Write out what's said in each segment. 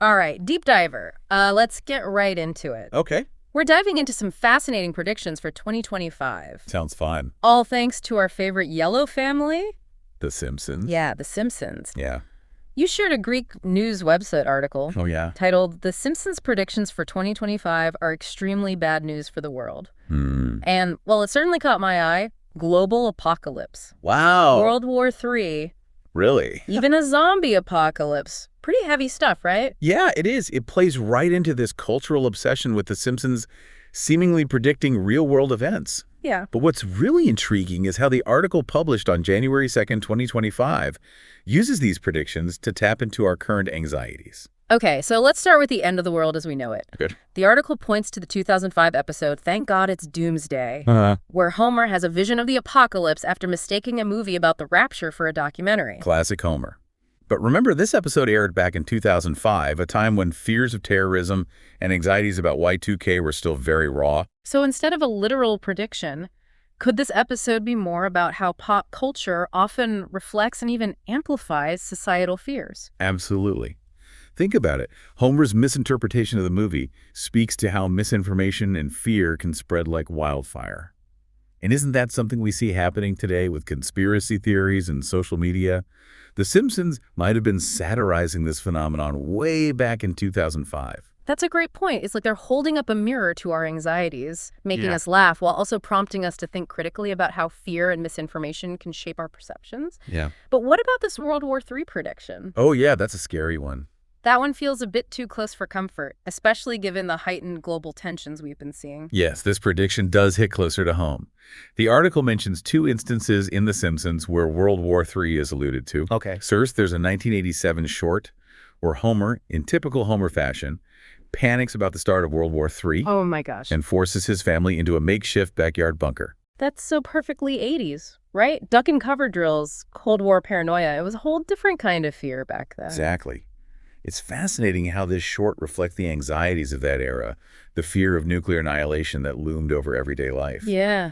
All right, deep diver. Let's get right into it. Okay. We're diving into some fascinating predictions for 2025. Sounds fun. All thanks to our favorite yellow family? The Simpsons? Yeah, The Simpsons. Yeah. You shared a Greek news website article Oh, yeah? titled The Simpsons Predictions for 2025 Are Extremely Bad News for the World. And, well, it certainly caught my eye. Global apocalypse. Wow. World War III. Really? Even a zombie apocalypse. Pretty heavy stuff, right? Yeah, it is. It plays right into this cultural obsession with The Simpsons seemingly predicting real-world events. Yeah. But what's really intriguing is how the article published on January 2nd, 2025 uses these predictions to tap into our current anxieties. Okay, so let's start with the end of the world as we know it. Good. The article points to the 2005 episode, Thank God It's Doomsday, where Homer has a vision of the apocalypse after mistaking a movie about the rapture for a documentary. Classic Homer. But remember, this episode aired back in 2005, a time when fears of terrorism and anxieties about Y2K were still very raw. So instead of a literal prediction, could this episode be more about how pop culture often reflects and even amplifies societal fears? Absolutely. Think about it. Homer's misinterpretation of the movie speaks to how misinformation and fear can spread like wildfire. And isn't that something we see happening today with conspiracy theories and social media? The Simpsons might have been satirizing this phenomenon way back in 2005. That's a great point. It's like they're holding up a mirror to our anxieties, making us laugh while also prompting us to think critically about how fear and misinformation can shape our perceptions. Yeah. But what about this World War III prediction? Oh, yeah, that's a scary one. That one feels a bit too close for comfort, especially given the heightened global tensions we've been seeing. Yes, this prediction does hit closer to home. The article mentions two instances in The Simpsons where World War III is alluded to. Okay. First, there's a 1987 short where Homer, in typical Homer fashion, panics about the start of World War III Oh my gosh. and forces his family into a makeshift backyard bunker. That's so perfectly 80s, right? Duck and cover drills, Cold War paranoia. It was a whole different kind of fear back then. Exactly. It's fascinating how this short reflects the anxieties of that era, the fear of nuclear annihilation that loomed over everyday life. Yeah.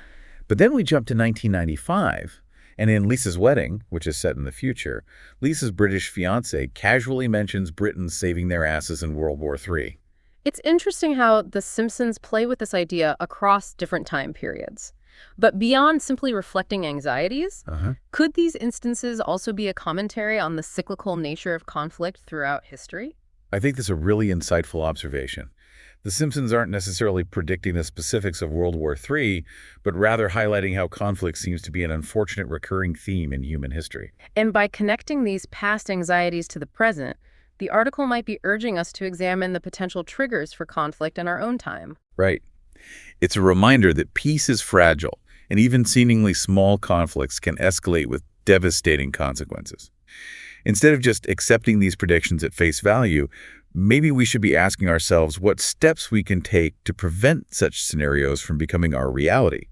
But then we jump to 1995, and in Lisa's Wedding, which is set in the future, Lisa's British fiancé casually mentions Britons saving their asses in World War III. It's interesting how The Simpsons play with this idea across different time periods. But beyond simply reflecting anxieties, could these instances also be a commentary on the cyclical nature of conflict throughout history? I think that's a really insightful observation. The Simpsons aren't necessarily predicting the specifics of World War III, but rather highlighting how conflict seems to be an unfortunate recurring theme in human history. And by connecting these past anxieties to the present, the article might be urging us to examine the potential triggers for conflict in our own time. Right. It's a reminder that peace is fragile, and even seemingly small conflicts can escalate with devastating consequences. Instead of just accepting these predictions at face value, maybe we should be asking ourselves what steps we can take to prevent such scenarios from becoming our reality.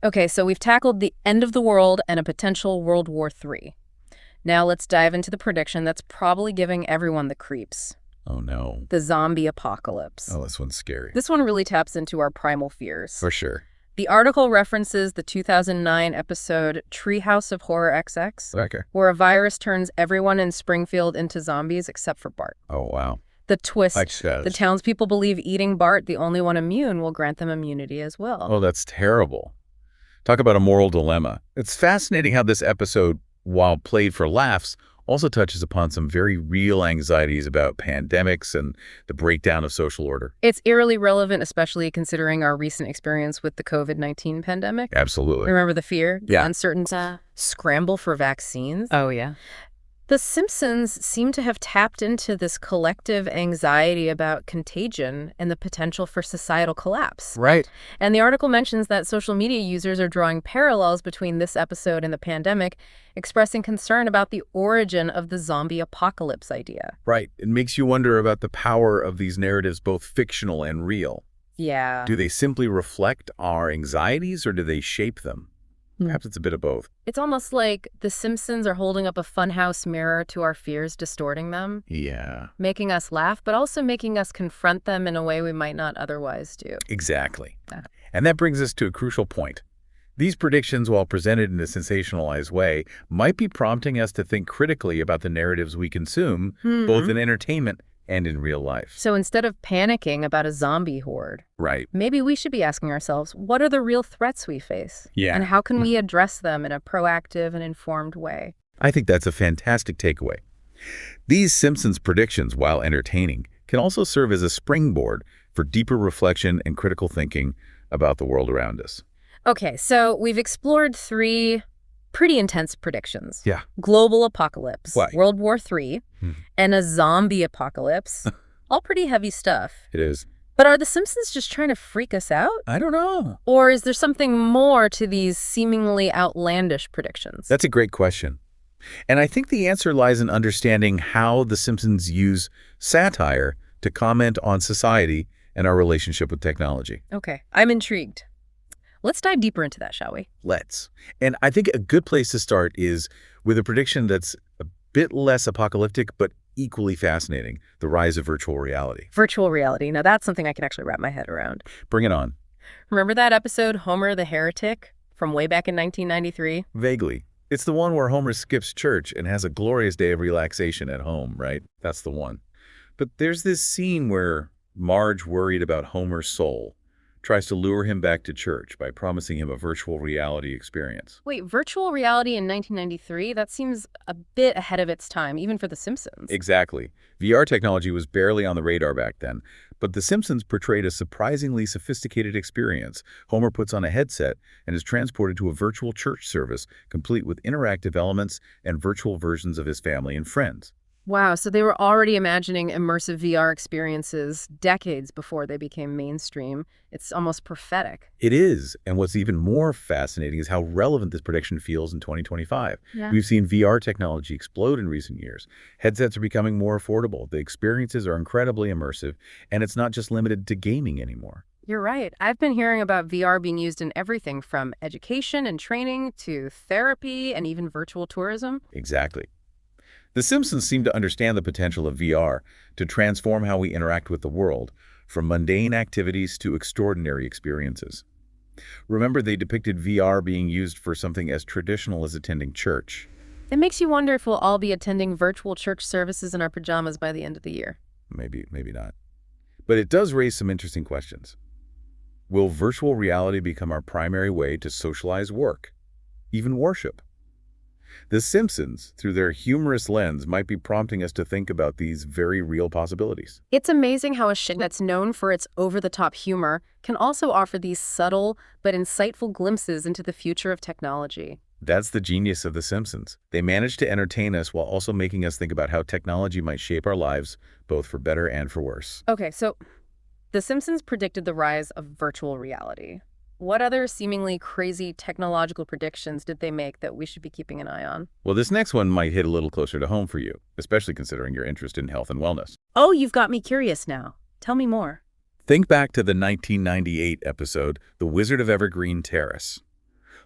Okay, so we've tackled the end of the world and a potential World War III. Now let's dive into the prediction that's probably giving everyone the creeps. Oh, no. The zombie apocalypse. Oh, this one's scary. This one really taps into our primal fears. For sure. The article references the 2009 episode Treehouse of Horror XX, Okay. where a virus turns everyone in Springfield into zombies except for Bart. Oh, wow. The twist, Like says. the townspeople believe eating Bart, the only one immune, will grant them immunity as well. Oh, that's terrible. Talk about a moral dilemma. It's fascinating how this episode, while played for laughs, also touches upon some very real anxieties about pandemics and the breakdown of social order. It's eerily relevant, especially considering our recent experience with the COVID-19 pandemic. Absolutely. Remember the fear, Yeah. the uncertainty, scramble for vaccines? Oh, yeah. The Simpsons seem to have tapped into this collective anxiety about contagion and the potential for societal collapse. Right. And the article mentions that social media users are drawing parallels between this episode and the pandemic, expressing concern about the origin of the zombie apocalypse idea. Right. It makes you wonder about the power of these narratives, both fictional and real. Yeah. Do they simply reflect our anxieties or do they shape them? Perhaps it's a bit of both. It's almost like the Simpsons are holding up a funhouse mirror to our fears, distorting them, Yeah. making us laugh, but also making us confront them in a way we might not otherwise do. Exactly. And that brings us to a crucial point. These predictions, while presented in a sensationalized way, might be prompting us to think critically about the narratives we consume, both in entertainment and in real life. So instead of panicking about a zombie horde, Right. maybe we should be asking ourselves, what are the real threats we face? Yeah. And how can we address them in a proactive and informed way? I think that's a fantastic takeaway. These Simpsons predictions, while entertaining, can also serve as a springboard for deeper reflection and critical thinking about the world around us. Okay, so we've explored 3 pretty intense predictions. Yeah. Global apocalypse, Why? World War III, and a zombie apocalypse. All pretty heavy stuff. It is. But are the Simpsons just trying to freak us out? I don't know. Or is there something more to these seemingly outlandish predictions? That's a great question. And I think the answer lies in understanding how The Simpsons use satire to comment on society and our relationship with technology. Okay, I'm intrigued. Let's dive deeper into that, shall we? Let's. And I think a good place to start is with a prediction that's a bit less apocalyptic, but equally fascinating: the rise of virtual reality. Virtual reality. Now that's something I can actually wrap my head around. Bring it on. Remember that episode, Homer the Heretic, from way back in 1993? Vaguely. It's the one where Homer skips church and has a glorious day of relaxation at home, right? That's the one. But there's this scene where Marge, worried about Homer's soul, tries to lure him back to church by promising him a virtual reality experience. Wait, virtual reality in 1993? That seems a bit ahead of its time, even for The Simpsons. Exactly. VR technology was barely on the radar back then, but The Simpsons portrayed a surprisingly sophisticated experience. Homer puts on a headset and is transported to a virtual church service, complete with interactive elements and virtual versions of his family and friends. Wow, so they were already imagining immersive VR experiences decades before they became mainstream. It's almost prophetic. It is, and what's even more fascinating is how relevant this prediction feels in 2025. Yeah. We've seen VR technology explode in recent years. Headsets are becoming more affordable, the experiences are incredibly immersive, and it's not just limited to gaming anymore. You're right. I've been hearing about VR being used in everything from education and training to therapy and even virtual tourism. Exactly. The Simpsons seem to understand the potential of VR to transform how we interact with the world, from mundane activities to extraordinary experiences. Remember, they depicted VR being used for something as traditional as attending church. It makes you wonder if we'll all be attending virtual church services in our pajamas by the end of the year. Maybe not. But it does raise some interesting questions. Will virtual reality become our primary way to socialize work, even worship? The Simpsons, through their humorous lens, might be prompting us to think about these very real possibilities. It's amazing how a show that's known for its over-the-top humor can also offer these subtle but insightful glimpses into the future of technology. That's the genius of The Simpsons. They manage to entertain us while also making us think about how technology might shape our lives, both for better and for worse. Okay, so The Simpsons predicted the rise of virtual reality. What other seemingly crazy technological predictions did they make that we should be keeping an eye on? Well, this next one might hit a little closer to home for you, especially considering your interest in health and wellness. Oh, you've got me curious now. Tell me more. Think back to the 1998 episode, The Wizard of Evergreen Terrace.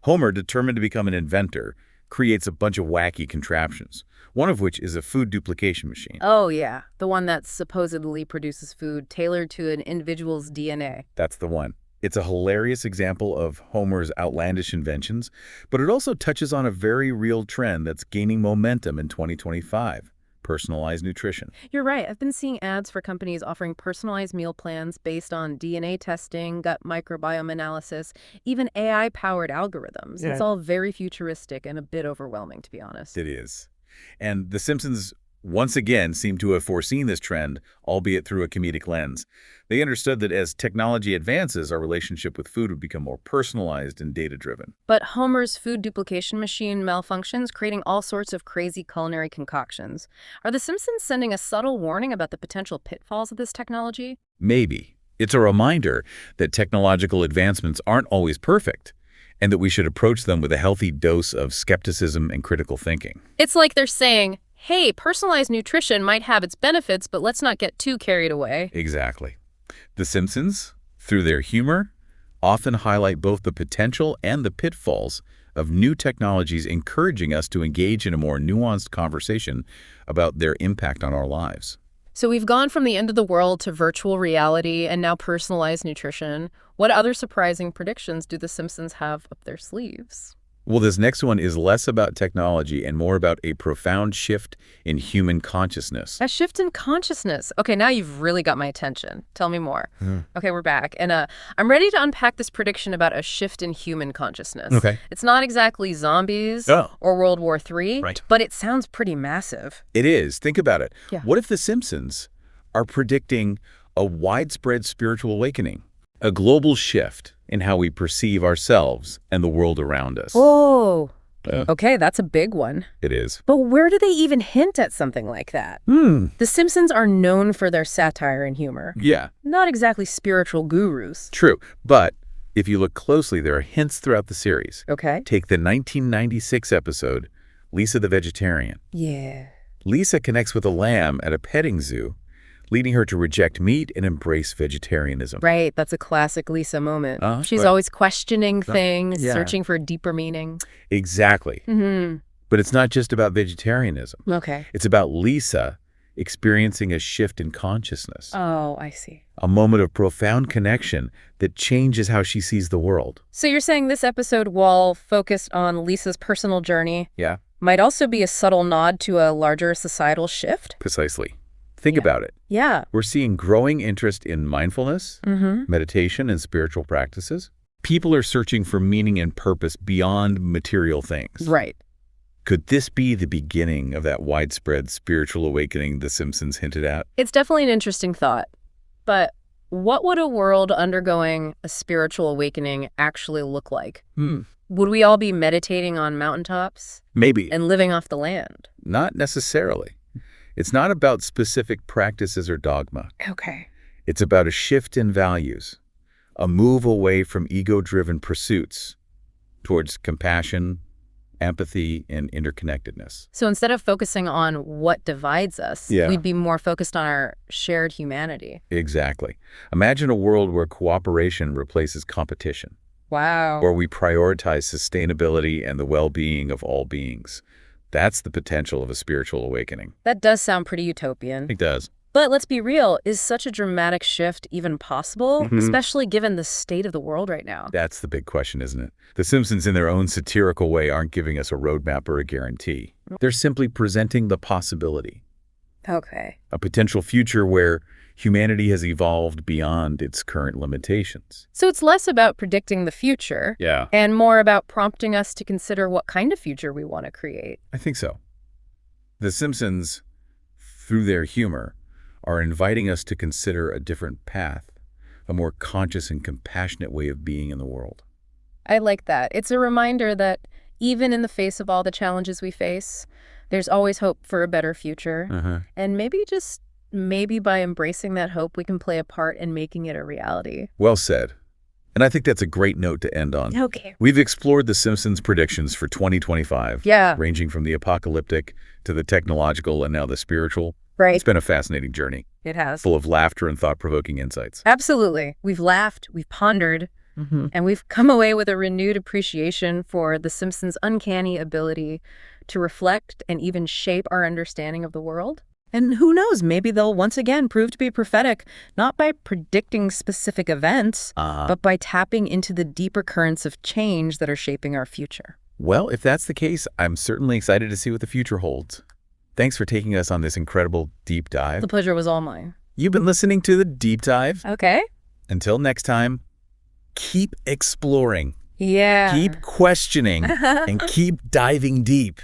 Homer, determined to become an inventor, creates a bunch of wacky contraptions, one of which is a food duplication machine. Oh, yeah. The one that supposedly produces food tailored to an individual's DNA. That's the one. It's a hilarious example of Homer's outlandish inventions, but it also touches on a very real trend that's gaining momentum in 2025, personalized nutrition. You're right. I've been seeing ads for companies offering personalized meal plans based on DNA testing, gut microbiome analysis, even AI-powered algorithms. Yeah. It's all very futuristic and a bit overwhelming, to be honest. It is. And The Simpsons once again seem to have foreseen this trend, albeit through a comedic lens. They understood that as technology advances, our relationship with food would become more personalized and data-driven. But Homer's food duplication machine malfunctions, creating all sorts of crazy culinary concoctions. Are The Simpsons sending a subtle warning about the potential pitfalls of this technology? Maybe. It's a reminder that technological advancements aren't always perfect, and that we should approach them with a healthy dose of skepticism and critical thinking. It's like they're saying, hey, personalized nutrition might have its benefits, but let's not get too carried away. Exactly. The Simpsons, through their humor, often highlight both the potential and the pitfalls of new technologies, encouraging us to engage in a more nuanced conversation about their impact on our lives. So we've gone from the end of the world to virtual reality and now personalized nutrition. What other surprising predictions do The Simpsons have up their sleeves? Well, this next one is less about technology and more about a profound shift in human consciousness. A shift in consciousness. Okay, now you've really got my attention. Tell me more. Okay, we're back. And I'm ready to unpack this prediction about a shift in human consciousness. Okay. It's not exactly zombies or World War III, Right. but it sounds pretty massive. It is. Think about it. Yeah. What if the Simpsons are predicting a widespread spiritual awakening, a global shift in how we perceive ourselves and the world around us? Whoa. Okay, that's a big one. It is. But where do they even hint at something like that? The Simpsons are known for their satire and humor. Yeah. Not exactly spiritual gurus. True. But if you look closely, there are hints throughout the series. Okay. Take the 1996 episode, Lisa the Vegetarian. Yeah. Lisa connects with a lamb at a petting zoo, leading her to reject meat and embrace vegetarianism. Right, that's a classic Lisa moment. She's right. always questioning things, Yeah. searching for a deeper meaning. Exactly. But it's not just about vegetarianism. Okay. It's about Lisa experiencing a shift in consciousness, Oh, I see. a moment of profound connection that changes how she sees the world. So you're saying this episode, while focused on Lisa's personal journey, Yeah, might also be a subtle nod to a larger societal shift? precisely. Think about it. Yeah. We're seeing growing interest in mindfulness, meditation, and spiritual practices. People are searching for meaning and purpose beyond material things. Right. Could this be the beginning of that widespread spiritual awakening the Simpsons hinted at? It's definitely an interesting thought. But what would a world undergoing a spiritual awakening actually look like? Would we all be meditating on mountaintops Maybe. and living off the land? Not necessarily. It's not about specific practices or dogma. Okay. It's about a shift in values, a move away from ego-driven pursuits towards compassion, empathy, and interconnectedness. So instead of focusing on what divides us, Yeah. we'd be more focused on our shared humanity. Exactly. Imagine a world where cooperation replaces competition, Wow. where we prioritize sustainability and the well-being of all beings. That's the potential of a spiritual awakening. That does sound pretty utopian. It does. But let's be real, is such a dramatic shift even possible, especially given the state of the world right now? That's the big question, isn't it? The Simpsons, in their own satirical way, aren't giving us a roadmap or a guarantee. They're simply presenting the possibility, Okay. a potential future where humanity has evolved beyond its current limitations. So it's less about predicting the future Yeah, and more about prompting us to consider what kind of future we want to create. I think so. The Simpsons, through their humor, are inviting us to consider a different path, a more conscious and compassionate way of being in the world. I like that. It's a reminder that even in the face of all the challenges we face, there's always hope for a better future. And maybe by embracing that hope, we can play a part in making it a reality. Well said. And I think that's a great note to end on. Okay. We've explored the Simpsons' predictions for 2025, Yeah. ranging from the apocalyptic to the technological and now the spiritual. Right. It's been a fascinating journey, It has. full of laughter and thought-provoking insights. Absolutely. We've laughed, we've pondered, and we've come away with a renewed appreciation for The Simpsons' uncanny ability to reflect and even shape our understanding of the world. And who knows, maybe they'll once again prove to be prophetic, not by predicting specific events, but by tapping into the deeper currents of change that are shaping our future. Well, if that's the case, I'm certainly excited to see what the future holds. Thanks for taking us on this incredible deep dive. The pleasure was all mine. You've been listening to The Deep Dive. Okay. Until next time, keep exploring, Yeah. keep questioning, and keep diving deep.